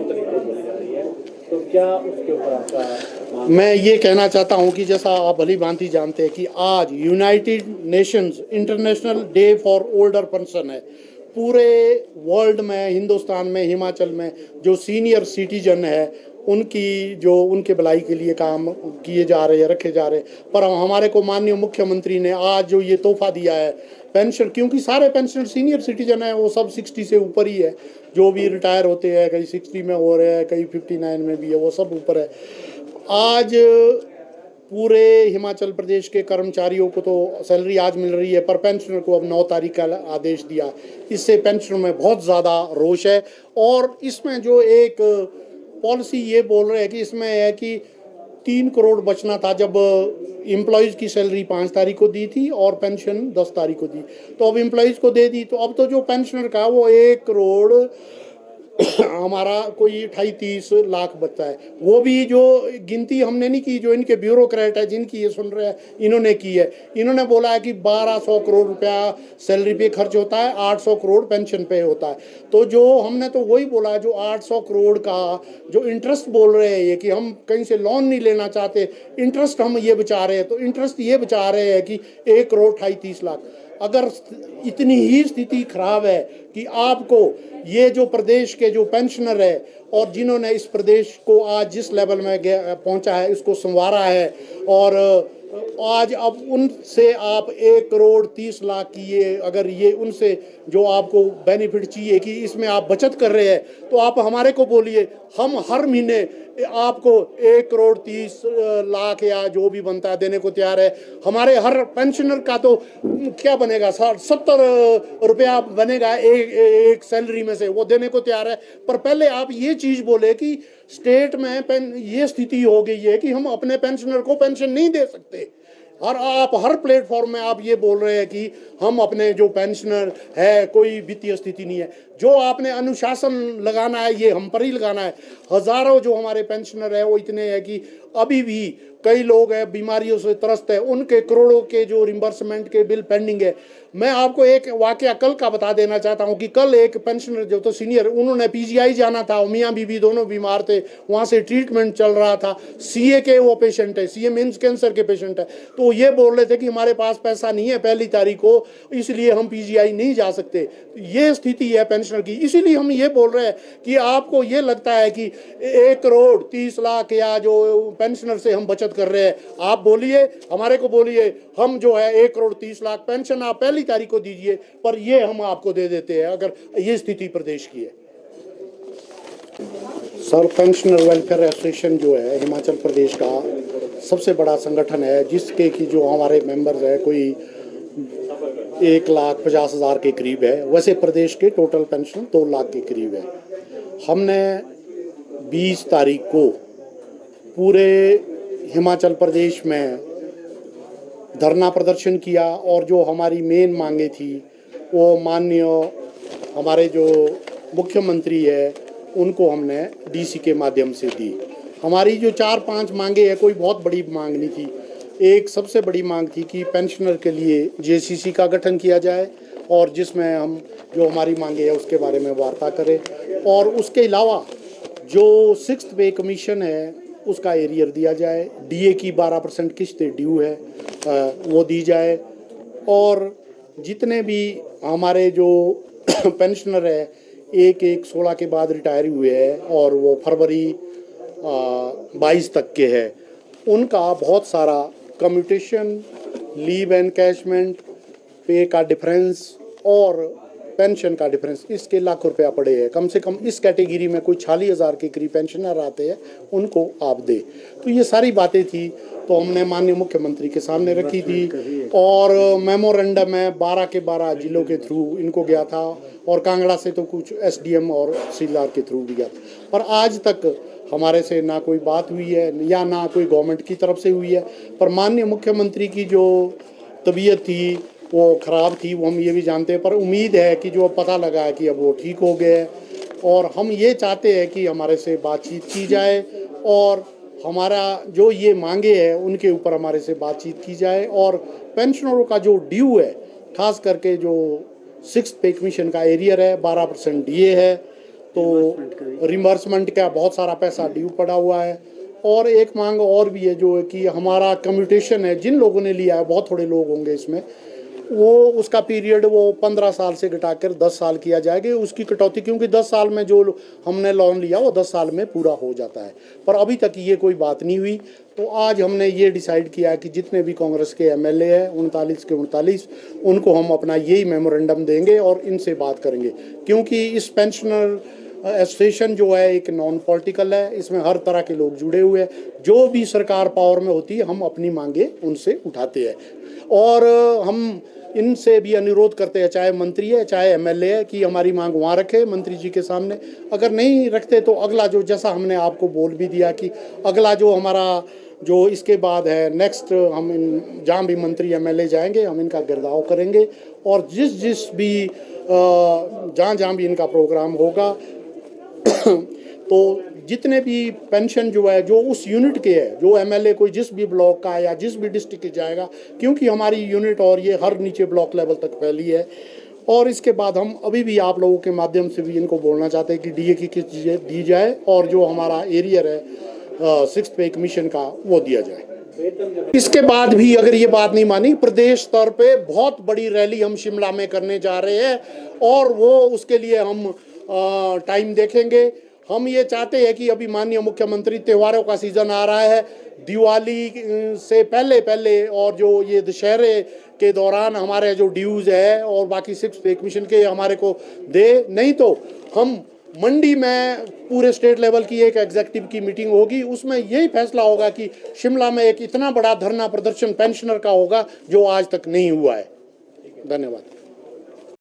बढ़ोतरी को बोली जा रही है, तो क्या उसके ऊपर आपका? मैं ये कहना चाहता हूँ कि जैसा आप भली भांति जानते हैं कि आज United Nations international day for older person है। पूरे वर्ल्ड में, हिंदुस्तान में, हिमाचल में जो सीनियर सिटीजन है उनकी जो उनके भलाई के लिए काम किए जा रहे हैं, रखे जा रहे हैं। पर हमारे को माननीय मुख्यमंत्री ने आज जो ये तोहफा दिया है पेंशन, क्योंकि सारे पेंशनर सीनियर सिटीजन है, वो सब 60 से ऊपर ही है। जो भी रिटायर होते हैं, कई 60 में हो रहे हैं, कई 59 में भी है, वो सब ऊपर है। आज पूरे हिमाचल प्रदेश के कर्मचारियों को तो सैलरी आज मिल रही है, पर पेंशनर को अब 9 तारीख का आदेश दिया। इससे पेंशनर में बहुत ज़्यादा रोष है। और इसमें जो एक पॉलिसी ये बोल रहे हैं कि इसमें है कि 3 करोड़ बचना था जब एम्प्लॉयज़ की सैलरी 5 तारीख को दी थी और पेंशन 10 तारीख को दी, तो अब एम्प्लॉयज़ को दे दी, तो अब तो जो पेंशनर का वो 1 करोड़ हमारा कोई 28-30 लाख बचता है। वो भी जो गिनती हमने नहीं की, जो इनके ब्यूरोक्रेट है जिनकी ये सुन रहे हैं, इन्होंने की है। इन्होंने बोला है कि 1200 करोड़ रुपया सैलरी पे खर्च होता है, 800 करोड़ पेंशन पे होता है। तो जो हमने तो वही बोला, जो 800 करोड़ का जो इंटरेस्ट बोल रहे हैं ये कि हम कहीं से लोन नहीं लेना चाहते, इंटरेस्ट हम ये बचा रहे हैं, तो इंटरेस्ट ये बचा रहे हैं कि 1 करोड़ 28 लाख। अगर इतनी ही स्थिति खराब है कि आपको ये जो प्रदेश के जो पेंशनर है और जिन्होंने इस प्रदेश को आज जिस लेवल में पहुंचा है, इसको संवारा है, और आज अब उनसे आप 1 करोड़ 30 लाख की ये अगर ये उनसे जो आपको बेनिफिट चाहिए कि इसमें आप बचत कर रहे हैं, तो आप हमारे को बोलिए, हम हर महीने आपको 1 करोड़ 30 लाख या जो भी बनता है देने को तैयार है। हमारे हर पेंशनर का तो क्या बनेगा, 70 रुपया बनेगा एक सैलरी में से, वो देने को तैयार है। पर पहले आप ये चीज़ बोले कि स्टेट में ये स्थिति हो गई है कि हम अपने पेंशनर को पेंशन नहीं दे सकते, और आप हर प्लेटफॉर्म में आप ये बोल रहे हैं कि हम अपने जो पेंशनर है, कोई वित्तीय स्थिति नहीं है। जो आपने अनुशासन लगाना है ये हम पर ही लगाना है। हज़ारों जो हमारे पेंशनर है वो इतने हैं कि अभी भी कई लोग हैं बीमारियों से त्रस्त है, उनके करोड़ों के जो रिम्बर्समेंट के बिल पेंडिंग है। मैं आपको एक वाकया कल का बता देना चाहता हूं कि कल एक पेंशनर जो तो सीनियर, उन्होंने पीजीआई जाना था, मियाँ बीवी दोनों बीमार थे, वहाँ से ट्रीटमेंट चल रहा था। सीए के वो पेशेंट है, सीए मीन्स कैंसर के पेशेंट है, तो ये बोल रहे थे कि हमारे पास पैसा नहीं है 1 तारीख को, इसलिए हम पीजीआई नहीं जा सकते। ये स्थिति है पेंशनर की। इसीलिए हम ये बोल रहे हैं कि आपको ये लगता है कि 1 करोड़ 30 लाख या जो पेंशनर से हम बचत कर रहे हैं, आप बोलिए, हमारे को बोलिए, हम जो है 1 करोड़ 30 लाख पेंशन आप 1 तारीख को दीजिए, पर ये हम आपको दे देते हैं अगर ये स्थिति प्रदेश की है। सर, पेंशनर वेलफेयर एसोसिएशन जो है हिमाचल प्रदेश का सबसे बड़ा संगठन है, जिसके की जो हमारे मेंबर्स है कोई 1,50,000 के करीब है। वैसे प्रदेश के टोटल पेंशन 2 लाख के करीब है। हमने 20 तारीख को पूरे हिमाचल प्रदेश में धरना प्रदर्शन किया, और जो हमारी मेन मांगे थी वो माननीय हमारे जो मुख्यमंत्री है उनको हमने डीसी के माध्यम से दी। हमारी जो 4-5 मांगे हैं, कोई बहुत बड़ी मांग नहीं थी। एक सबसे बड़ी मांग थी कि पेंशनर के लिए जेसीसी का गठन किया जाए, और जिसमें हम जो हमारी मांगे है उसके बारे में वार्ता करें, और उसके अलावा जो 6th पे कमीशन है उसका एरियर दिया जाए, डीए की 12% किस्त ड्यू है वो दी जाए, और जितने भी हमारे जो पेंशनर है 1/1/16 के बाद रिटायर हुए हैं और वो फरवरी 22 तक के हैं, उनका बहुत सारा कम्यूटेशन, लीव एनकैशमेंट, पे का डिफरेंस और पेंशन का डिफरेंस, इसके लाख रुपया पड़े हैं। कम से कम इस कैटेगरी में कोई 46,000 के करीब पेंशनर आते हैं, उनको आप दे। तो ये सारी बातें थी, तो हमने माननीय मुख्यमंत्री के सामने रखी थी, और मेमोरेंडम में 12 के 12 जिलों के थ्रू इनको गया था, और कांगड़ा से तो कुछ एसडीएम और तहसीलदार के थ्रू भी गया था। पर आज तक हमारे से ना कोई बात हुई है या ना कोई गवर्नमेंट की तरफ से हुई है। पर माननीय मुख्यमंत्री की जो तबीयत थी वो ख़राब थी, वो हम ये भी जानते हैं, पर उम्मीद है कि जो पता लगा है कि अब वो ठीक हो गए, और हम ये चाहते हैं कि हमारे से बातचीत की जाए, और हमारा जो ये मांगे हैं उनके ऊपर हमारे से बातचीत की जाए, और पेंशनरों का जो ड्यू है, खास करके जो 6th पे कमीशन का एरियर है, 12% डीए है, तो रिम्बर्समेंट का बहुत सारा पैसा ड्यू पड़ा हुआ है। और एक मांग और भी है जो है कि हमारा कम्यूटेशन है, जिन लोगों ने लिया है, बहुत थोड़े लोग होंगे इसमें, वो उसका पीरियड वो 15 साल से घटाकर 10 साल किया जाएगा, उसकी कटौती, क्योंकि 10 साल में जो हमने लोन लिया वो 10 साल में पूरा हो जाता है, पर अभी तक ये कोई बात नहीं हुई। तो आज हमने ये डिसाइड किया कि जितने भी कांग्रेस के एमएलए हैं 39 के 39, उनको हम अपना यही मेमोरेंडम देंगे और इनसे बात करेंगे, क्योंकि इस पेंशनर एसोसिएशन जो है एक नॉन पॉलिटिकल है, इसमें हर तरह के लोग जुड़े हुए हैं। जो भी सरकार पावर में होती है हम अपनी मांगे उनसे उठाते हैं, और हम इनसे भी अनुरोध करते हैं, चाहे मंत्री है चाहे एमएलए है, कि हमारी मांग वहाँ रखे मंत्री जी के सामने। अगर नहीं रखते तो अगला जो, जैसा हमने आपको बोल भी दिया कि अगला जो हमारा जो इसके बाद है नेक्स्ट, हम जहाँ भी मंत्री एमएलए जाएंगे हम इनका गिरदाव करेंगे, और जिस भी जहाँ भी इनका प्रोग्राम होगा तो जितने भी पेंशन जो है जो उस यूनिट के है, जो एमएलए कोई जिस भी ब्लॉक का या जिस भी डिस्ट्रिक्ट के जाएगा, क्योंकि हमारी यूनिट और ये हर नीचे ब्लॉक लेवल तक फैली है। और इसके बाद हम अभी भी आप लोगों के माध्यम से भी इनको बोलना चाहते हैं कि डीए की किस चीज़ें दी जाए, और जो हमारा एरियर है 6th पे कमीशन का वो दिया जाए। इसके बाद भी अगर ये बात नहीं मानी, प्रदेश स्तर पे बहुत बड़ी रैली हम शिमला में करने जा रहे हैं, और वो उसके लिए हम टाइम देखेंगे। हम ये चाहते हैं कि अभी माननीय मुख्यमंत्री, त्योहारों का सीजन आ रहा है, दिवाली से पहले और जो ये दशहरे के दौरान हमारे जो ड्यूज़ है और बाकी 6th पे कमीशन के हमारे को दे, नहीं तो हम मंडी में पूरे स्टेट लेवल की एक एग्जीक्यूटिव की मीटिंग होगी, उसमें यही फैसला होगा कि शिमला में एक इतना बड़ा धरना प्रदर्शन पेंशनर का होगा जो आज तक नहीं हुआ है। धन्यवाद।